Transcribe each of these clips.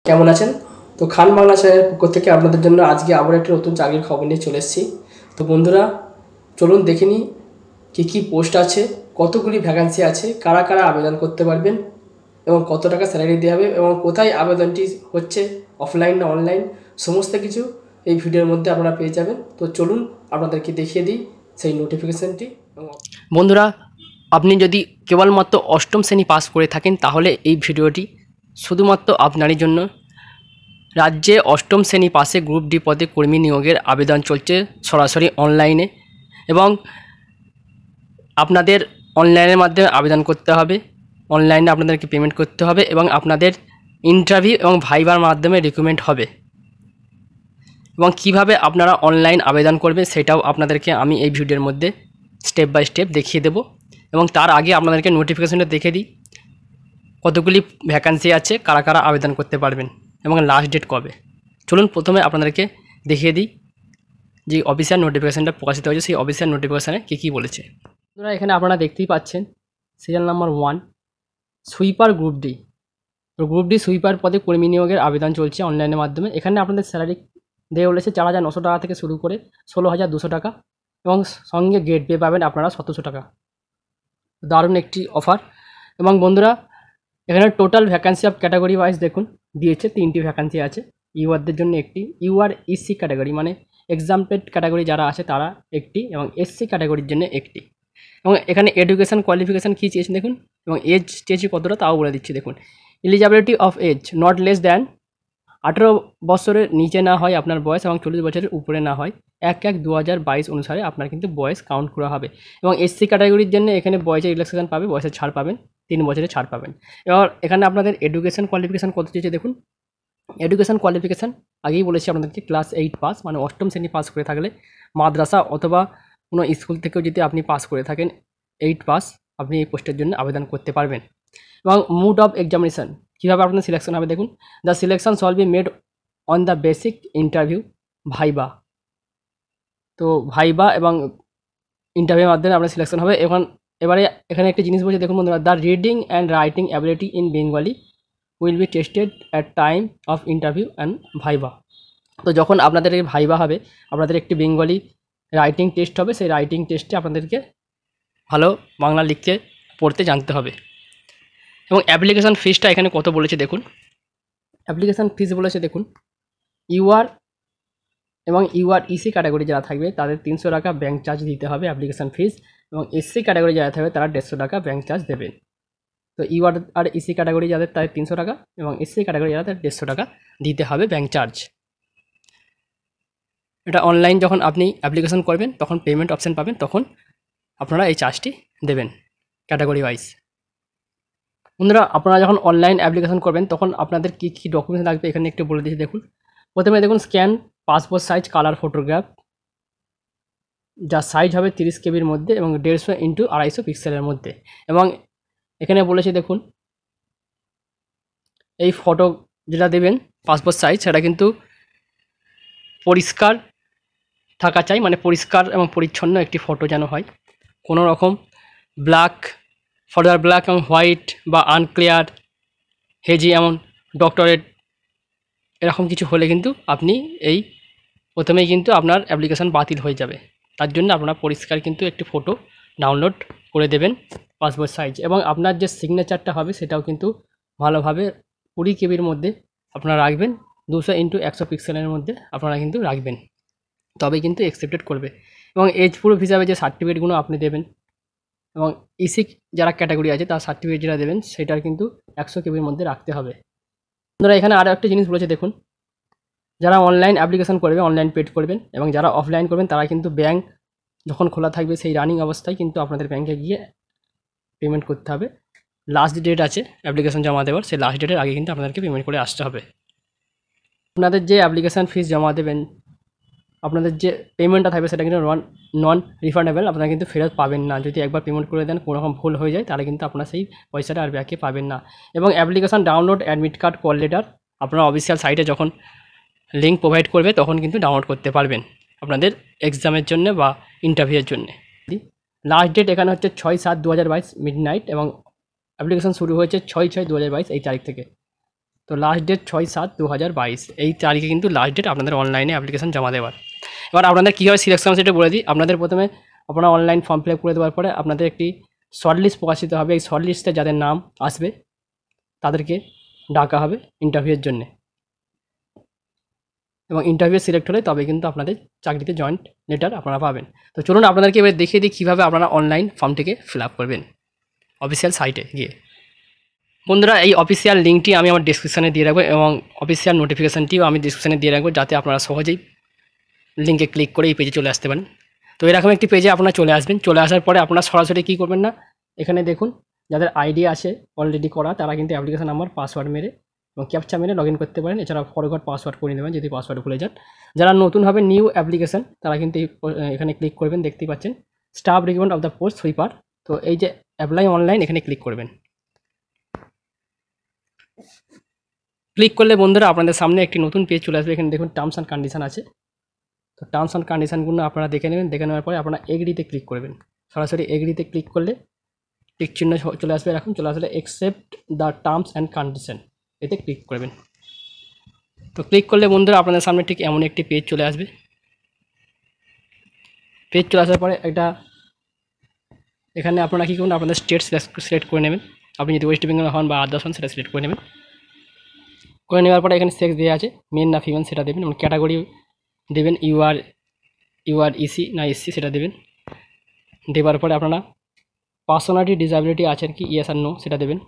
কেমন আছেন? তো খান বাংলা চ্যানেলের পক্ষ থেকে আপনাদের জন্য আজকে আবার একটা নতুন চাকরির খবর নিয়ে চলে এসেছি। তো বন্ধুরা চলুন দেখে নিই কী পোস্ট আছে, কতগুলি ভ্যাকান্সি আছে, কারা কারা আবেদন করতে পারবেন এবং কত টাকা স্যালারি দেওয়া হবে এবং কোথায় আবেদনটি হচ্ছে, অফলাইন না অনলাইন, সমস্ত কিছু এই ভিডিওর মধ্যে আপনারা পেয়ে যাবেন। তো চলুন আপনাদেরকে দেখিয়ে দিই সেই নোটিফিকেশানটি। বন্ধুরা আপনি যদি কেবলমাত্র অষ্টম শ্রেণী পাস করে থাকেন তাহলে এই ভিডিওটি শুধুমাত্র আপনারই জন্য। রাজ্যে অষ্টম শ্রেণী পাশে গ্রুপ ডি পদে কর্মী নিয়োগের আবেদন চলছে সরাসরি অনলাইনে এবং আপনাদের অনলাইনের মাধ্যমে আবেদন করতে হবে। অনলাইনে আপনাদেরকে পেমেন্ট করতে হবে এবং আপনাদের ইন্টারভিউ এবং ভাইবার মাধ্যমে রিক্রুটমেন্ট হবে এবং কিভাবে আপনারা অনলাইন আবেদন করবেন সেটাও আপনাদেরকে আমি এই ভিডিওর মধ্যে স্টেপ বাই স্টেপ দেখিয়ে দেব। এবং তার আগে আপনাদেরকে নোটিফিকেশনটা দেখে দিই কতগুলি ভ্যাকান্সি আছে, কারা কারা আবেদন করতে পারবেন এবং লাস্ট ডেট কবে। চলুন প্রথমে আপনাদেরকে দেখিয়ে দিই যে অফিসিয়াল নোটিফিকেশানটা প্রকাশিত হয়েছে, সেই অফিসিয়াল নোটিফিকেশানে কী কী বলেছে। বন্ধুরা এখানে আপনারা দেখতেই পাচ্ছেন serial number 1 sweeper group D. তো গ্রুপ ডি সুইপার পদে কর্মী নিয়োগের আবেদন চলছে অনলাইনের মাধ্যমে। এখানে আপনাদের স্যালারি দেওয়া বলেছে 4,900 টাকা থেকে শুরু করে 16,200 টাকা এবং সঙ্গে গেট পে পাবেন আপনারা 1,700 টাকা। দারুণ একটি অফার। এবং বন্ধুরা এখানে total vacancy of category wise দেখুন দিয়েছে 3টি ভ্যাকান্সি আছে। ইউআরদের জন্য একটি, ইউআর ইসি ক্যাটাগরি মানে এক্সামপ্টেড ক্যাটাগরি যারা আছে তারা একটি এবং এসসি ক্যাটাগরির জন্য একটি। এবং এখানে এডুকেশান কোয়ালিফিকেশান কী চেয়েছে দেখুন এবং এজ চেয়েছি কতটা তাও বলে দিচ্ছি দেখুন। Eligibility of age not less than 18 বছরের নিচে না হয় আপনার বয়স এবং 40 বছরের উপরে না হয় 1/1/2022 অনুসারে আপনার কিন্তু বয়স কাউন্ট করা হবে। এবং এসসি ক্যাটাগরির জন্য এখানে বয়সের রিল্যাক্সেশন পাবে, বয়সের ছাড় পাবেন, 3 বছরের ছাড় পাবেন। এবার এখানে আপনাদের এডুকেশান কোয়ালিফিকেশান কত চেয়েছে দেখুন। এডুকেশান কোয়ালিফিকেশান আগেই বলেছি আপনাদেরকে ক্লাস 8 পাস মানে অষ্টম শ্রেণী পাস করে থাকলে, মাদ্রাসা অথবা কোনো স্কুল থেকেও যদি আপনি পাস করে থাকেন 8 পাস, আপনি এই পোস্টের জন্য আবেদন করতে পারবেন। এবং মুড অফ এক্সামিনেশান কীভাবে আপনার সিলেকশন হবে দেখুন। The selection shall be made on the basic interview viva. তো ভাইবা এবং ইন্টারভিউর মাধ্যমে আপনার সিলেকশন হবে। এবারে এখানে একটা জিনিস বলছে দেখুন বন্ধুরা, the reading and writing ability in Bengali will be tested at time of interview and viva. তো যখন আপনাদের এই ভাইবা হবে আপনাদের একটি বেঙ্গলি রাইটিং টেস্ট হবে, সেই রাইটিং টেস্টে আপনাদেরকে ভালো বাংলা লিখতে পড়তে জানতে হবে। এবং অ্যাপ্লিকেশান ফিসটা এখানে কত বলেছে দেখুন। অ্যাপ্লিকেশান ফিস বলেছে দেখুন, ইউআর এবং ইউআর ইসি ক্যাটাগরি যারা থাকবে তাদের 300 টাকা ব্যাঙ্ক চার্জ দিতে হবে অ্যাপ্লিকেশান ফিস, এবং এসসি ক্যাটাগরি যারা থাকবে তারা 150 টাকা ব্যাঙ্ক চার্জ দেবেন। তো ইউআর আর ইসি ক্যাটাগরি যাদের তাদের 300 টাকা এবং এসসি ক্যাটাগরি যারা তাদের 150 টাকা দিতে হবে ব্যাঙ্ক চার্জ। এটা অনলাইন যখন আপনি অ্যাপ্লিকেশন করবেন তখন পেমেন্ট অপশান পাবেন, তখন আপনারা এই চার্জটি দেবেন ক্যাটাগরি ওয়াইজ। বন্ধুরা আপনারা যখন অনলাইন অ্যাপ্লিকেশন করবেন তখন আপনাদের কী কী ডকুমেন্টস লাগবে এখানে একটু বলে দিয়েছি দেখুন। প্রথমে দেখুন scan passport size colour photograph, যার সাইজ হবে 30 কেবির মধ্যে এবং 150 × 250 পিক্সেলের মধ্যে। এবং এখানে বলেছে দেখুন এই ফটো যেটা দেবেন পাসপোর্ট সাইজ সেটা কিন্তু পরিষ্কার থাকা চাই, মানে পরিষ্কার এবং পরিচ্ছন্ন একটি ফটো যেন হয়। কোনো রকম ব্ল্যাক ফটোর ব্ল্যাক এবং হোয়াইট বা আনক্লিয়ার হেজি এমন ডক্টরেট এরকম কিছু হলে কিন্তু আপনি এই প্রথমেই কিন্তু আপনার অ্যাপ্লিকেশান বাতিল হয়ে যাবে। তার জন্য আপনারা পরিষ্কার কিন্তু একটি ফটো ডাউনলোড করে দেবেন পাসপোর্ট সাইজ। এবং আপনার যে সিগনেচারটা হবে সেটাও কিন্তু ভালোভাবে 20 কেবির মধ্যে আপনারা রাখবেন, 200 × 100 পিক্সেলের মধ্যে আপনারা কিন্তু রাখবেন, তবে কিন্তু অ্যাকসেপ্টেড করবে। এবং এজ প্রুফ হিসাবে যে সার্টিফিকেটগুলো আপনি দেবেন এবং ইসি যারা ক্যাটাগরি আছে তার সার্টিফিকেট যেটা দেবেন সেটার কিন্তু 100 কেবির মধ্যে রাখতে হবে। আপনারা এখানে আরও একটা জিনিস বলেছে দেখুন, যারা অনলাইন অ্যাপ্লিকেশন করবে অনলাইন পেড করবেন এবং যারা অফলাইন করবেন তারা কিন্তু ব্যাঙ্ক যখন খোলা থাকবে সেই রানিং অবস্থায় কিন্তু আপনাদের ব্যাঙ্কে গিয়ে পেমেন্ট করতে হবে। লাস্ট ডেট আছে অ্যাপ্লিকেশন জমা দেওয়ার, সেই লাস্ট ডেটের আগে কিন্তু আপনাদেরকে পেমেন্ট করে আসতে হবে। আপনাদের যে অ্যাপ্লিকেশান ফিস জমা দেবেন আপনাদের যে পেমেন্টটা থাকবে সেটা কিন্তু নন রিফান্ডেবল, আপনারা কিন্তু ফেরত পাবেন না। যদি একবার পেমেন্ট করে দেন কোনো রকম ভুল হয়ে যায় তাহলে কিন্তু আপনারা সেই পয়সাটা আর ব্যাকে পাবেন না। এবং application download admit card call letter আপনারা অফিসিয়াল সাইটে যখন লিঙ্ক প্রোভাইড করবে তখন কিন্তু ডাউনলোড করতে পারবেন আপনাদের এক্সামের জন্য বা ইন্টারভিউয়ের জন্য। লাস্ট ডেট এখানে হচ্ছে 6/7/2022 মিডনাইট এবং অ্যাপ্লিকেশান শুরু হয়েছে 6/6/2022 এই তারিখ থেকে। তো লাস্ট ডেট 6/7/2022 এই তারিখে কিন্তু লাস্ট ডেট আপনাদের অনলাইনে অ্যাপ্লিকেশন জমা দেওয়ার। এবার আপনাদের কীভাবে সিলেকশন সেটা বলে দিই। আপনাদের প্রথমে আপনারা অনলাইন ফর্ম ফিল আপ করে দেওয়ার পরে আপনাদের একটি শর্ট লিস্ট প্রকাশিত হবে। এই শর্ট লিস্টে যাদের নাম আসবে তাদেরকে ডাকা হবে ইন্টারভিউয়ের জন্যে, এবং ইন্টারভিউ সিলেক্ট হলে তবে কিন্তু আপনাদের চাকরিতে জয়েন্ট লেটার আপনারা পাবেন। তো চলুন আপনাদেরকে এবার দেখিয়ে দিই কীভাবে আপনারা অনলাইন ফর্মটিকে ফিল আপ করবেন অফিসিয়াল সাইটে গিয়ে। বন্ধুরা, এই অফিসিয়াল লিঙ্কটি আমি আমার ডিসক্রিপশানে দিয়ে রাখবো এবং অফিসিয়াল নোটিফিকেশানটিও আমি ডিসক্রিপশানে দিয়ে রাখবো, যাতে আপনারা সহজেই লিঙ্কে ক্লিক করে এই পেজে চলে আসতে পারেন। তো এরকম একটি পেজে আপনারা চলে আসবেন। চলে আসার পরে আপনারা সরাসরি কী করবেন না, এখানে দেখুন যাদের আইডি আছে অলরেডি করা তারা কিন্তু অ্যাপ্লিকেশন নাম্বার পাসওয়ার্ড মেরে এবং ক্যাপচা মেরে লগ ইন করতে পারেন। এছাড়া ফরগট পাসওয়ার্ড করে নেবেন যদি পাসওয়ার্ড ভুলে যান। যারা নতুন হবে নিউ অ্যাপ্লিকেশন তারা কিন্তু এখানে ক্লিক করবেন, দেখতেই পাচ্ছেন staff recruitment of the post sweeper. তো এই যে অ্যাপ্লাই অনলাইন এখানে ক্লিক করবেন। ক্লিক করলে বন্ধুরা আপনাদের সামনে একটি নতুন পেজ চলে আসবে। এখানে দেখুন টার্মস অ্যান্ড কন্ডিশন আছে। তো টার্মস অ্যান্ড কন্ডিশনগুলো আপনারা দেখে নেবেন। দেখে নেওয়ার পরে আপনারা এগ্রিতে ক্লিক করবেন। সরাসরি এগ্রিতে ক্লিক করলে টিক চিহ্ন চলে আসবে, এরকম চলে আসলে accept the terms and condition এতে ক্লিক করবেন। তো ক্লিক করলে বন্ধুরা আপনাদের সামনে ঠিক এমন একটি পেজ চলে আসবে। পেজ চলে আসার পরে এখানে আপনারা কী করবেন, আপনাদের স্টেট সিলেক্ট করে নেবেন। আপনি যদি ওয়েস্ট বেঙ্গল হন বা আদার্স হন সেটা সিলেক্ট করে নেবেন। করে নেওয়ার পরে এখানে সেক্স দেওয়া আছে, মেন না ফিমেল সেটা দেবেন, এবং ক্যাটাগরি দেবেন ইউআর ইসি না এসসি সেটা দেবেন। দেওয়ার পরে আপনারা পার্সোনালিটি ডিসএবিলিটি আছে কি ইয়েস আর নো সেটা দেবেন,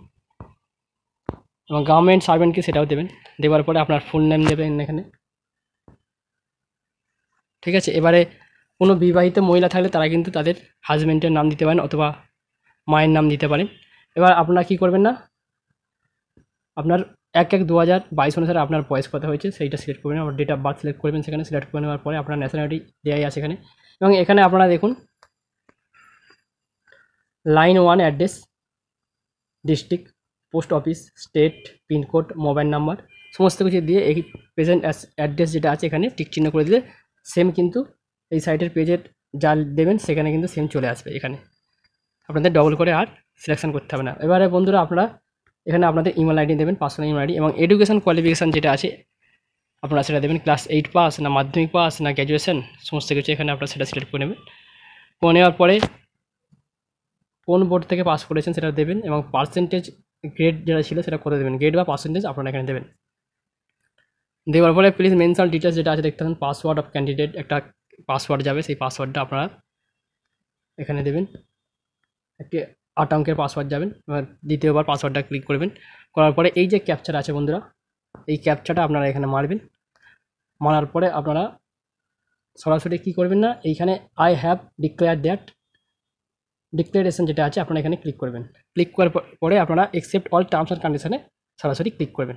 এবং গভর্নমেন্ট সার্ভেন্ট কি সেটাও দেবেন। দেওয়ার পরে আপনার ফুল নেম দেবেন এখানে, ঠিক আছে। এবারে কোনো বিবাহিত মহিলা থাকলে তারা কিন্তু তাদের হাজব্যান্ডের নাম দিতে পারেন অথবা মায়ের নাম দিতে পারেন। এবার আপনারা কী করবেন না, আপনার 1/1/2022 অনুসারে আপনার বয়স কত হয়েছে সেইটা সিলেক্ট করবেন, আবার ডেট অফ বার্থ সিলেক্ট করবেন। সেখানে সিলেক্ট করে নেওয়ার পরে আপনার ন্যাশনালিটি দেওয়াই আছে এখানে, এবং এখানে আপনারা দেখুন line 1 address, district, post office, state, pincode, mobile number সমস্ত কিছু দিয়ে এই প্রেজেন্ট অ্যাড্রেস যেটা আছে এখানে টিক চিহ্ন করে দিলে সেম কিন্তু এই সাইটের পেজের যা দেবেন সেখানে কিন্তু সেম চলে আসবে। এখানে আপনাদের ডবল করে আর সিলেকশন করতে হবে না। এবারে বন্ধুরা আপনারা এখানে আপনাদের ইমেল আইডি দেবেন, পার্সোনাল ইমেল আইডি, এবং এডুকেশন কোয়ালিফিকেশান যেটা আছে আপনারা সেটা দেবেন, ক্লাস 8 পাস না মাধ্যমিক পাস না গ্র্যাজুয়েশন সমস্ত কিছু এখানে আপনারা সেটা সিলেক্ট করে নেবেন। করে নেওয়ার পরে কোন বোর্ড থেকে পাস করেছেন সেটা দেবেন, এবং পার্সেন্টেজ গ্রেড যেটা ছিল সেটা করে দেবেন, গ্রেড বা পার্সেন্টেজ আপনারা এখানে দেবেন। দেওয়ার পরে প্লিজ মেনশন ডিটেলস যেটা আছে দেখতে পাবেন পাসওয়ার্ড অফ ক্যান্ডিডেট, একটা পাসওয়ার্ড যাবে, সেই পাসওয়ার্ডটা আপনারা এখানে দেবেন। একটি 8 অঙ্কের পাসওয়ার্ড যাবেন, এবার দ্বিতীয়বার পাসওয়ার্ডটা ক্লিক করবেন। করার পরে এই যে ক্যাপচার আছে বন্ধুরা, এই ক্যাপচাটা আপনারা এখানে মারবেন। মারার পরে আপনারা সরাসরি কী করবেন না, এইখানে I have declare that declaration যেটা আছে আপনারা এখানে ক্লিক করবেন। ক্লিক করার পরে আপনারা অ্যাকসেপ্ট অল টার্মস অ্যান্ড কন্ডিশনে সরাসরি ক্লিক করবেন।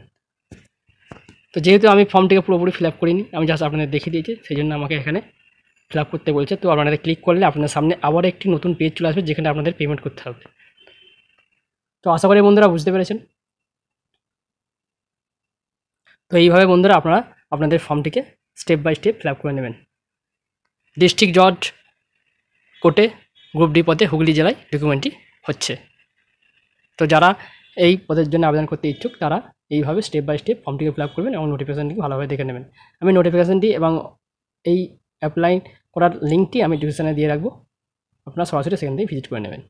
তো যেহেতু আমি ফর্মটিকে পুরোপুরি ফিল আপ করিনি, আমি জাস্ট আপনাদের দেখিয়ে দিয়েছি, সেই জন্য আমাকে এখানে ফিল আপ করতে বলছে। তো আপনাদের ক্লিক করলে আপনাদের সামনে আবার একটি নতুন পেজ চলে আসবে যেখানে আপনাদের পেমেন্ট করতে হবে। তো আশা করি বন্ধুরা বুঝতে পেরেছেন। তো এইভাবে বন্ধুরা আপনারা আপনাদের ফর্মটিকে step by step fill up করে নেবেন। ডিস্ট্রিক্ট জজ কোর্টে গ্রুপ ডি পদে হুগলি জেলায় রিক্রুটমেন্টটি হচ্ছে। তো যারা এই পদের জন্য আবেদন করতে ইচ্ছুক তারা এইভাবে স্টেপ বাই স্টেপ ফর্মটিকে ফিল আপ করবেন এবং নোটিফিকেশানটি ভালোভাবে দেখে নেবেন। আমি নোটিফিকেশানটি এবং এই অ্যাপ্লাই করার লিঙ্কটি আমি ডিসক্রিপশনে দিয়ে রাখবো, আপনারা সরাসরি সেখান থেকে ভিজিট করে নেবেন।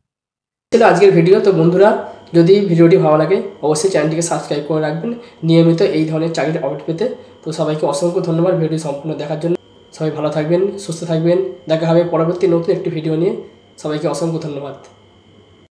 ছিল আজকের ভিডিও। তো বন্ধুরা যদি ভিডিওটি ভালো লাগে অবশ্যই চ্যানেলটিকে সাবস্ক্রাইব করে রাখবেন নিয়মিত এই ধরনের চাকরির আপডেট পেতে। তো সবাইকে অসংখ্য ধন্যবাদ ভিডিওটি সম্পূর্ণ দেখার জন্য। সবাই ভালো থাকবেন, সুস্থ থাকবেন, দেখা হবে পরবর্তী নতুন একটি ভিডিও নিয়ে। সবাইকে অসংখ্য ধন্যবাদ।